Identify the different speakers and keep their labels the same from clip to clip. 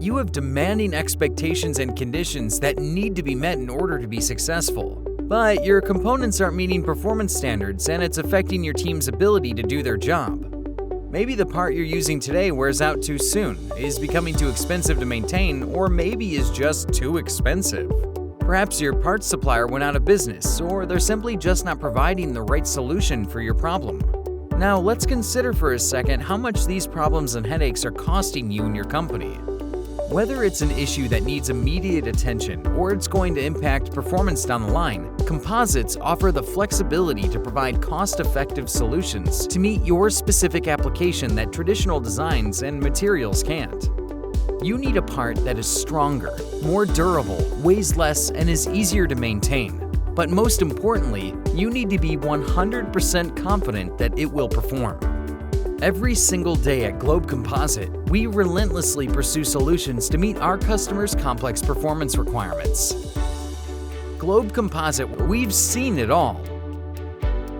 Speaker 1: You have demanding expectations and conditions that need to be met in order to be successful. But your components aren't meeting performance standards and it's affecting your team's ability to do their job. Maybe the part you're using today wears out too soon, is becoming too expensive to maintain, or maybe is just too expensive. Perhaps your parts supplier went out of business, or they're simply just not providing the right solution for your problem. Now, let's consider for a second how much these problems and headaches are costing you and your company. Whether it's an issue that needs immediate attention or it's going to impact performance down the line, composites offer the flexibility to provide cost-effective solutions to meet your specific application that traditional designs and materials can't. You need a part that is stronger, more durable, weighs less, and is easier to maintain. But most importantly, you need to be 100% confident that it will perform. Every single day at Globe Composite, we relentlessly pursue solutions to meet our customers' complex performance requirements. Globe Composite, we've seen it all.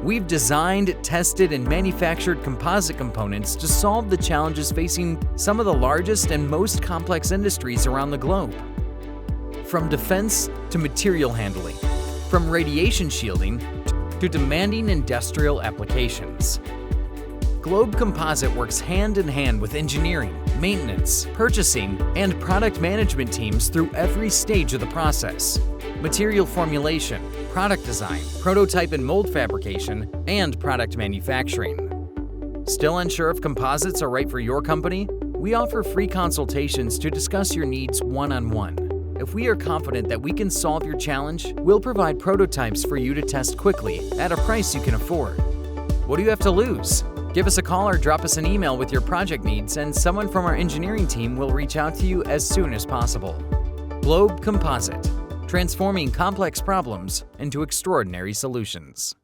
Speaker 1: We've designed, tested, and manufactured composite components to solve the challenges facing some of the largest and most complex industries around the globe. From defense to material handling, from radiation shielding to demanding industrial applications. Globe Composite works hand in hand with engineering, maintenance, purchasing, and product management teams through every stage of the process. Material formulation, product design, prototype and mold fabrication, and product manufacturing. Still unsure if composites are right for your company? We offer free consultations to discuss your needs one-on-one. If we are confident that we can solve your challenge, we'll provide prototypes for you to test quickly at a price you can afford. What do you have to lose? Give us a call or drop us an email with your project needs, and someone from our engineering team will reach out to you as soon as possible. Globe Composite, transforming complex problems into extraordinary solutions.